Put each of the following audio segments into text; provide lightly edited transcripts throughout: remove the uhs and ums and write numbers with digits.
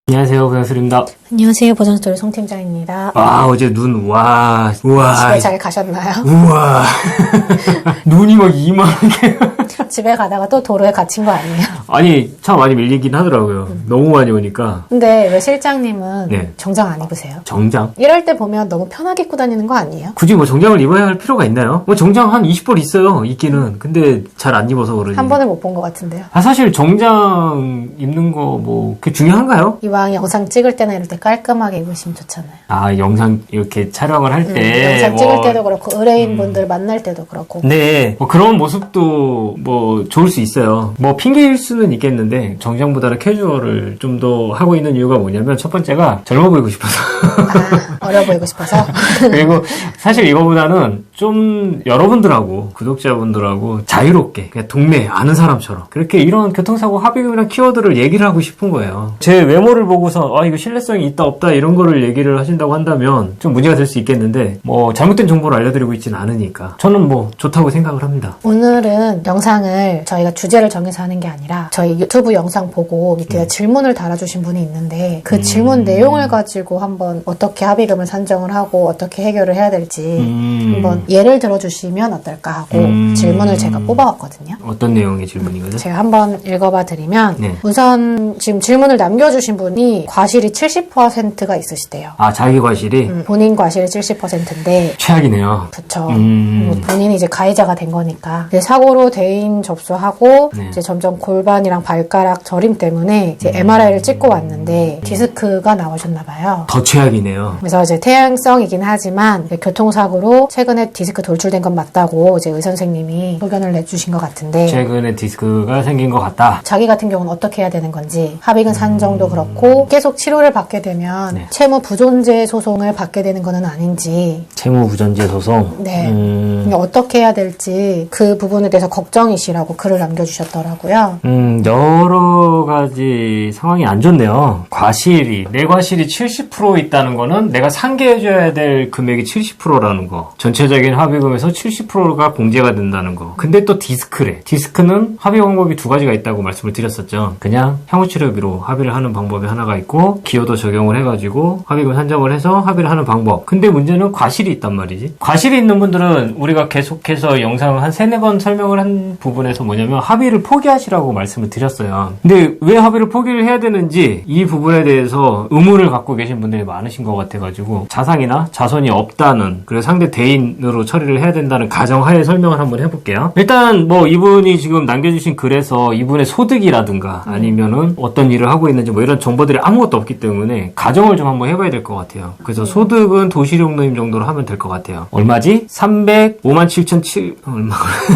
안녕하세요, 보장술입니다. 안녕하세요, 보장술 송 팀장입니다. 아, 어제 눈, 우와. 집에 잘 가셨나요? 우와. 눈이 막 이만하게. 집에 가다가 또 도로에 갇힌 거 아니에요? 아니, 차 많이 밀리긴 하더라고요. 너무 많이 오니까. 근데 왜 실장님은 네. 정장 안 입으세요? 정장? 이럴 때 보면 너무 편하게 입고 다니는 거 아니에요? 굳이 뭐 정장을 입어야 할 필요가 있나요? 뭐 정장 한 20벌 있어요, 있기는. 근데 잘 안 입어서 그러지. 한 번에 못 본 것 같은데요. 아, 사실 정장 입는 거 뭐, 그게 중요한가요? 이왕 영상 찍을 때나 이럴 때 깔끔하게 입으시면 좋잖아요. 아, 영상 이렇게 촬영을 할 때. 영상 찍을 때도 그렇고 의뢰인분들 만날 때도 그렇고. 네, 뭐 그런 모습도 뭐 좋을 수 있어요. 뭐 핑계일 수는 있겠는데 정장보다는 캐주얼을 좀 더 하고 있는 이유가 뭐냐면 첫 번째가 젊어 보이고 싶어서. 아, 어려 보이고 싶어서. 그리고 사실 이거보다는 좀 여러분들하고 구독자분들하고 자유롭게 그냥 동네 아는 사람처럼 그렇게 이런 교통사고 합의금이나 키워드를 얘기를 하고 싶은 거예요. 제 외모를 보고서 아 이거 신뢰성이 있다 없다 이런 거를 얘기를 하신다고 한다면 좀 문제가 될 수 있겠는데 뭐 잘못된 정보를 알려드리고 있지는 않으니까 저는 뭐 좋다고 생각을 합니다. 오늘은 영상을 저희가 주제를 정해서 하는 게 아니라 저희 유튜브 영상 보고 밑에 질문을 달아주신 분이 있는데 그 질문 내용을 가지고 한번 어떻게 합의금을 산정을 하고 어떻게 해결을 해야 될지 한번 예를 들어주시면 어떨까 하고 질문을 제가 뽑아왔거든요. 어떤 내용의 질문이거든요? 제가 한번 읽어봐 드리면 네. 우선 지금 질문을 남겨주신 분이 과실이 70%가 있으시대요. 아 자기 과실이 본인 과실이 70%인데 최악이네요. 그쵸. 본인이 이제 가해자가 된 거니까. 이제 사고로 대인 접수하고, 네. 이제 점점 골반이랑 발가락 저림 때문에 이제 MRI를 찍고 왔는데, 디스크가 나오셨나봐요. 더 최악이네요. 그래서 이제 태양성이긴 하지만, 교통사고로 최근에 디스크 돌출된 건 맞다고 이제 의선생님이 소견을 내주신 것 같은데, 최근에 디스크가 생긴 것 같다. 자기 같은 경우는 어떻게 해야 되는 건지, 합의금 산정도 그렇고, 계속 치료를 받게 되면, 네. 채무 부존재 소송을 받게 되는 거는 아닌지, 채무부전제 소송. 네. 어떻게 해야 될지 그 부분에 대해서 걱정이시라고 글을 남겨주셨더라고요. 여러 가지 상황이 안 좋네요. 내 과실이 70% 있다는 거는 내가 상계해줘야 될 금액이 70%라는 거. 전체적인 합의금에서 70%가 공제가 된다는 거. 근데 또 디스크래. 디스크는 합의 방법이 두 가지가 있다고 말씀을 드렸었죠. 그냥 향후치료비로 합의를 하는 방법이 하나가 있고 기여도 적용을 해가지고 합의금 산정을 해서 합의를 하는 방법. 근데 문제는 과실이 있단 말이지. 과실이 있는 분들은 우리가 계속해서 영상 한 3-4번 설명을 한 부분에서 뭐냐면 합의를 포기하시라고 말씀을 드렸어요. 근데 왜 합의를 포기를 해야 되는지 이 부분에 대해서 의문을 갖고 계신 분들이 많으신 것 같아가지고 자상이나 자손이 없다는 그리고 상대 대인으로 처리를 해야 된다는 가정하에 설명을 한번 해볼게요. 일단 뭐 이분이 지금 남겨주신 글에서 이분의 소득이라든가 아니면은 어떤 일을 하고 있는지 뭐 이런 정보들이 아무것도 없기 때문에 가정을 좀 한번 해봐야 될 것 같아요. 그래서 소득은 도시룡노임 정도로 하면 될 것 같아요. 얼마지? 357,700 얼마?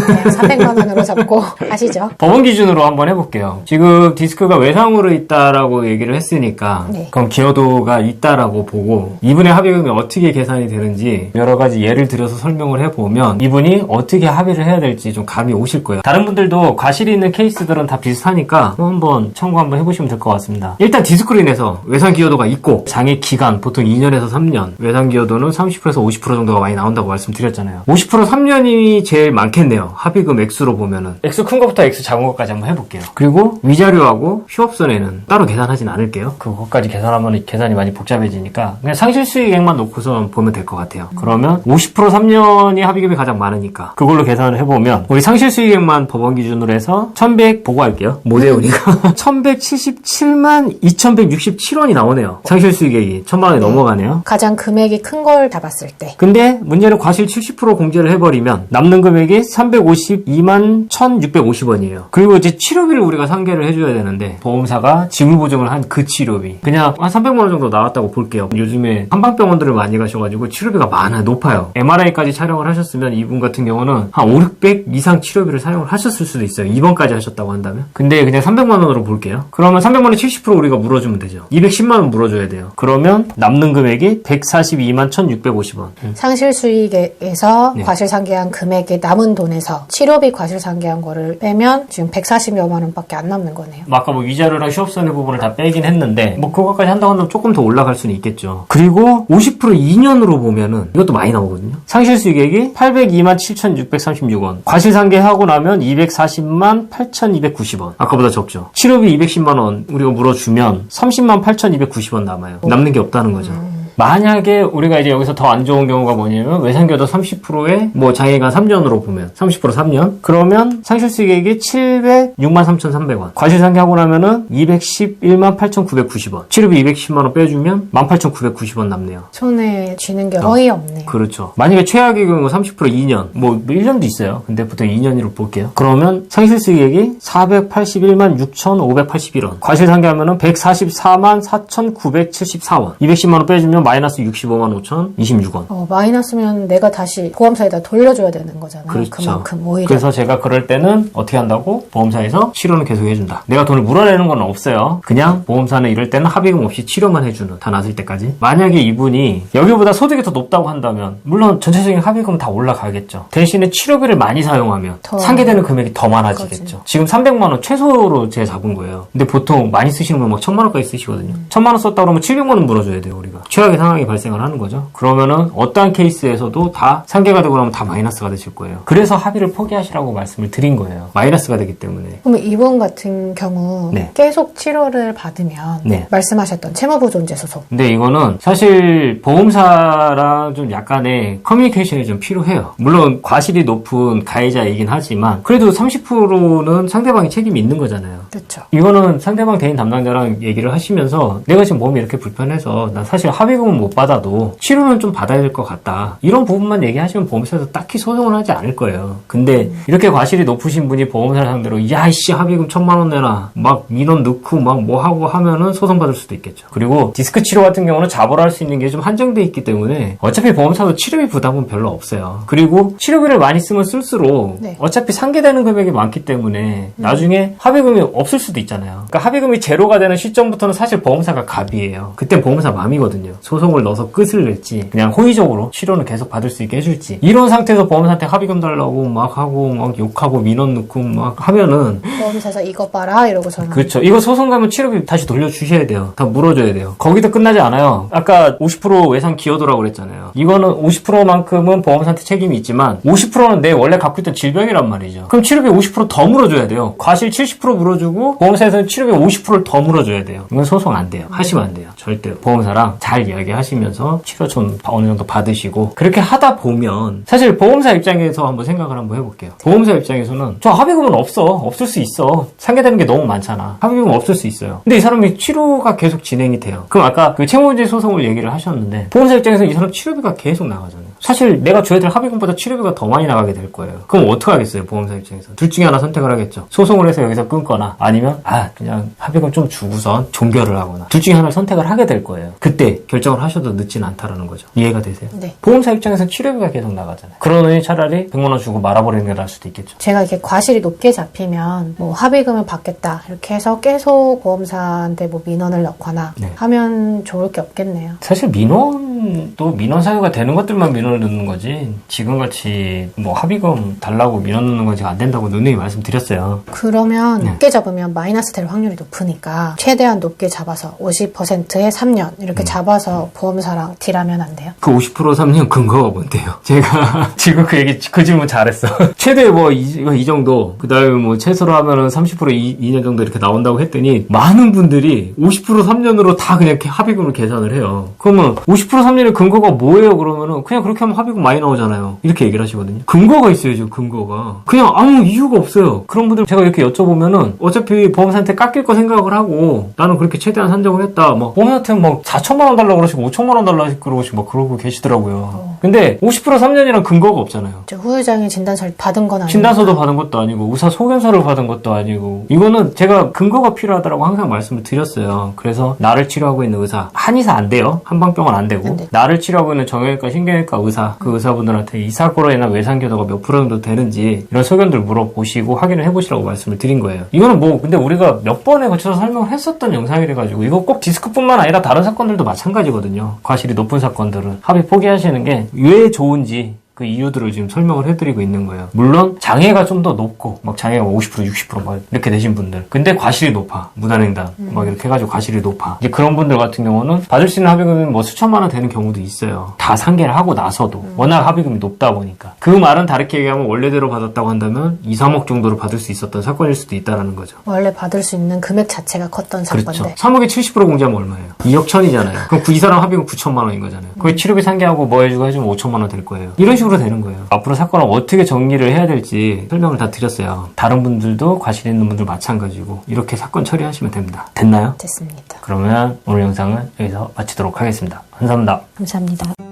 네, 300만 원으로 잡고 아시죠? 법원 기준으로 한번 해볼게요. 지금 디스크가 외상으로 있다라고 얘기를 했으니까 네. 그럼 기여도가 있다라고 보고 이분의 합의금이 어떻게 계산이 되는지 여러 가지 예를 들어서 설명을 해보면 이분이 어떻게 합의를 해야 될지 좀 감이 오실 거예요. 다른 분들도 과실이 있는 케이스들은 다 비슷하니까 한번 참고 한번 해보시면 될 것 같습니다. 일단 디스크로 인해서 외상 기여도가 있고 장애 기간 보통 2년에서 3년 외상 기여도는 30%에서 50% 정도가 많이 나온다고 말씀드렸잖아요. 50% 3년이 제일 많겠네요. 합의금 액수로 보면은. 액수 큰 것부터 액수 작은 것까지 한번 해볼게요. 그리고 위자료하고 휴업손해는 따로 계산하진 않을게요. 그것까지 계산하면 계산이 많이 복잡해지니까 그냥 상실수익액만 놓고서 보면 될 것 같아요. 그러면 50% 3년이 합의금이 가장 많으니까 그걸로 계산을 해보면 우리 상실수익액만 법원 기준으로 해서 1100 보고 할게요. 모대우니까 1177만 2167원이 나오네요. 상실수익액이 1000만 원이 넘어가네요. 가장 금액이 큰 걸 잡았을 때. 근데 문제는 과실 70% 공제를 해버리면 남는 금액이 352만 1650원이에요. 그리고 이제 치료비를 우리가 상계를 해줘야 되는데 보험사가 지불보증을 한 그 치료비 그냥 한 300만 원 정도 나왔다고 볼게요. 요즘에 한방병원들을 많이 가셔가지고 치료비가 높아요. MRI까지 촬영을 하셨으면 이분 같은 경우는 한 5, 600 이상 치료비를 사용을 하셨을 수도 있어요. 입원까지 하셨다고 한다면. 근데 그냥 300만 원으로 볼게요. 그러면 300만 원에 70% 우리가 물어주면 되죠. 210만 원 물어줘야 돼요. 그러면 남는 금액이 142만 1650원. 상실수익에서 네. 과실상계한 금액의 남은 돈에서 치료비 과실 과실상계한 거를 빼면 지금 140여만 원밖에 안 남는 거네요. 아까 뭐 위자료랑 휴업손해 부분을 다 빼긴 했는데 뭐 그거까지 한다고 하면 조금 더 올라갈 수는 있겠죠. 그리고 50% 2년으로 보면은 이것도 많이 나오거든요. 상실수익액이 802만 7,636원. 과실상계하고 나면 240만 8,290원. 아까보다 적죠. 치료비 210만 원 우리가 물어주면 30만 8,290원 남아요. 남는 게 없다는 거죠. 만약에 우리가 이제 여기서 더 안 좋은 경우가 뭐냐면 외상교도 30%에 뭐 장애가 3년으로 보면 30% 3년 그러면 상실수익액이 706만 3,300원 과실상계하고 나면은 211만 8,990원 치료비 210만 원 빼주면 18,990원 남네요. 손에 쥐는 게 거의 없네. 그렇죠. 만약에 최악의 경우 30% 2년 뭐 1년도 있어요. 근데 보통 2년으로 볼게요. 그러면 상실수익액이 481만 6,581원 과실상계하면은 144만 4,974원 210만 원 빼주면 마이너스 65만 5,026원. 마이너스면 내가 다시 보험사에다 돌려줘야 되는 거잖아요. 그렇죠. 그만큼 오히려. 그래서 제가 그럴 때는 어떻게 한다고? 보험사에서 치료는 계속 해준다. 내가 돈을 물어내는 건 없어요. 그냥 보험사는 이럴 때는 합의금 없이 치료만 해주는. 다 나을 때까지. 만약에 이분이 여기보다 소득이 더 높다고 한다면 물론 전체적인 합의금은 다 올라가겠죠. 대신에 치료비를 많이 사용하면 상계되는 금액이 더 많아지겠죠. 지금 300만 원 최소로 제가 잡은 거예요. 근데 보통 많이 쓰시는 분 막 1,000만 원까지 쓰시거든요. 1,000만 원 썼다 그러면 700만 원 물어줘야 돼요, 우리가. 최악의 상황이 발생을 하는 거죠. 그러면은 어떠한 케이스에서도 다 상계가 되고 나면 다 마이너스가 되실 거예요. 그래서 합의를 포기하시라고 말씀을 드린 거예요. 마이너스가 되기 때문에. 그럼 이분 같은 경우 네. 계속 치료를 받으면 네. 말씀하셨던 채무보존제 소송. 근데 이거는 사실 보험사랑 좀 약간의 커뮤니케이션이 좀 필요해요. 물론 과실이 높은 가해자이긴 하지만 그래도 30%는 상대방이 책임이 있는 거잖아요. 그렇죠. 이거는 상대방 대인 담당자랑 얘기를 하시면서 내가 지금 몸이 이렇게 불편해서 나 사실 합의금은 못 받아도 치료는 좀 받아야 될 것 같다. 이런 부분만 얘기하시면 보험사에서 딱히 소송을 하지 않을 거예요. 근데 이렇게 과실이 높으신 분이 보험사를 상대로 야이씨 합의금 1,000만 원 내놔 막 민원 넣고 막 뭐 하고 하면은 소송받을 수도 있겠죠. 그리고 디스크 치료 같은 경우는 자벌할 수 있는 게 좀 한정돼 있기 때문에 어차피 보험사도 치료비 부담은 별로 없어요. 그리고 치료비를 많이 쓰면 쓸수록 네. 어차피 상계되는 금액이 많기 때문에 나중에 합의금이 없을 수도 있잖아요. 그러니까 합의금이 제로가 되는 시점부터는 사실 보험사가 갑이에요. 그땐 보험사 맘이거든요. 소송을 넣어서 끝을 낼지 그냥 호의적으로 치료는 계속 받을 수 있게 해줄지 이런 상태에서 보험사한테 합의금 달라고 막 하고 막 욕하고 민원 넣고 막 하면은 보험사에서 이거 봐라 이러고 전화. 그렇죠. 이거 소송 가면 치료비 다시 돌려주셔야 돼요. 다 물어줘야 돼요. 거기도 끝나지 않아요. 아까 50% 외상 기여도라고 그랬잖아요. 이거는 50%만큼은 보험사한테 책임이 있지만 50%는 내 원래 갖고 있던 질병이란 말이죠. 그럼 치료비 50% 더 물어줘야 돼요. 과실 70% 물어주고 보험사에서는 치료비 50%를 더 물어줘야 돼요. 이건 소송 안 돼요. 하시면 안 돼요. 절대. 보험사랑 잘 이야기하시면서 치료 좀 어느 정도 받으시고 그렇게 하다 보면 사실 보험사 입장에서 한번 생각을 한번 해볼게요. 보험사 입장에서는 저 합의금은 없을 수 있어. 상계되는 게 너무 많잖아. 합의금은 없을 수 있어요. 근데 이 사람이 치료가 계속 진행이 돼요. 그럼 아까 그 채무문제 소송을 얘기를 하셨는데 보험사 입장에서는 이 사람 치료비가 계속 나가잖아요. 사실 내가 줘야 될 합의금보다 치료비가 더 많이 나가게 될 거예요. 그럼 어떻게 하겠어요? 보험사 입장에서. 둘 중에 하나 선택을 하겠죠. 소송을 해서 여기서 끊거나 아니면 그냥 합의금 좀 주고선 종결을 하거나 둘 중에 하나를 선택을 하게 될 거예요. 그때 결정을 하셔도 늦진 않다라는 거죠. 이해가 되세요? 네. 보험사 입장에서는 치료비가 계속 나가잖아요. 그러니 차라리 100만 원 주고 말아버리는 게 나을 수도 있겠죠. 제가 이렇게 과실이 높게 잡히면 뭐 합의금을 받겠다 이렇게 해서 계속 보험사한테 뭐 민원을 넣거나 네. 하면 좋을 게 없겠네요. 사실 민원도 민원 사유가 되는 것들만 민원을 넣는 거지 지금같이 뭐 합의금 달라고 민원 넣는 건 제가 안 된다고 누누이 말씀드렸어요. 그러면 네. 높게 잡으면 마이너스 될 확률이 높으니까 최대한 높게 잡아서 50%에 3년 이렇게 잡아서 보험사랑 딜하면 안 돼요? 그 50% 3년 근거가 뭔데요? 제가 지금 그 질문 잘했어. 최대 뭐 이 정도 그 다음에 뭐 최소로 하면은 30% 2년 정도 이렇게 나온다고 했더니 많은 분들이 50% 3년으로 다 그냥 이렇게 합의금을 계산을 해요. 그러면 50% 3년의 근거가 뭐예요? 그러면은 그냥 그렇게 하면 합의금 많이 나오잖아요. 이렇게 얘기를 하시거든요. 근거가 있어야죠. 근거가. 그냥 아무 이유가 없어요. 그런 분들 제가 이렇게 여쭤보면은 어차피 보험사한테 깎일 거 생각을 하고 나는 그렇게 최대한 산정을 했다. 막 보험사한테 막 4천만 원 달라고 그러시고 5천만 원 달라고 그러시고 막 그러고 계시더라고요. 근데 50% 3년이란 근거가 없잖아요. 후유장애 진단서를 받은 건 아니고 진단서도 받은 것도 아니고 의사 소견서를 받은 것도 아니고 이거는 제가 근거가 필요하다고 항상 말씀을 드렸어요. 그래서 나를 치료하고 있는 의사 한의사 안 돼요. 한방병원 안 되고 네. 나를 치료하고 있는 정형외과 신경외과 의사 그 의사분들한테 이 사고로 인한 외상교도가 몇 프로 정도 되는지 이런 소견들 물어보시고 확인을 해보시라고 말씀을 드린 거예요. 이거는 뭐 근데 우리가 몇 번에 거쳐서 설명을 했었던 영상이라 가지고 이거 꼭 디스크뿐만 아니라 다른 사건들도 마찬가지거든요. 과실이 높은 사건들은 합의 포기하시는 게 왜 좋은지 그 이유들을 지금 설명을 해드리고 있는 거예요. 물론 장애가 좀 더 높고 막 장애가 50% 60% 이렇게 되신 분들 근데 과실이 높아 무단횡단 막 이렇게 해가지고 과실이 높아 이제 그런 분들 같은 경우는 받을 수 있는 합의금이 뭐 수천만 원 되는 경우도 있어요. 다 상계를 하고 나서도 워낙 합의금이 높다 보니까 그 말은 다르게 얘기하면 원래대로 받았다고 한다면 2, 3억 정도로 받을 수 있었던 사건일 수도 있다는 거죠. 원래 받을 수 있는 금액 자체가 컸던 그렇죠. 사건인데 3억에 70% 공제하면 얼마예요? 2억 천이잖아요. 그럼 이 사람 합의금 9천만 원인 거잖아요. 거기 치료비 상계하고 뭐 해주고 해주면 5천만 원 될 거예요. 이런 식으로 되는 거예요. 앞으로 사건을 어떻게 정리를 해야 될지 설명을 다 드렸어요. 다른 분들도 과실 있는 분들 마찬가지고 이렇게 사건 처리하시면 됩니다. 됐나요? 됐습니다. 그러면 오늘 영상은 여기서 마치도록 하겠습니다. 감사합니다. 감사합니다.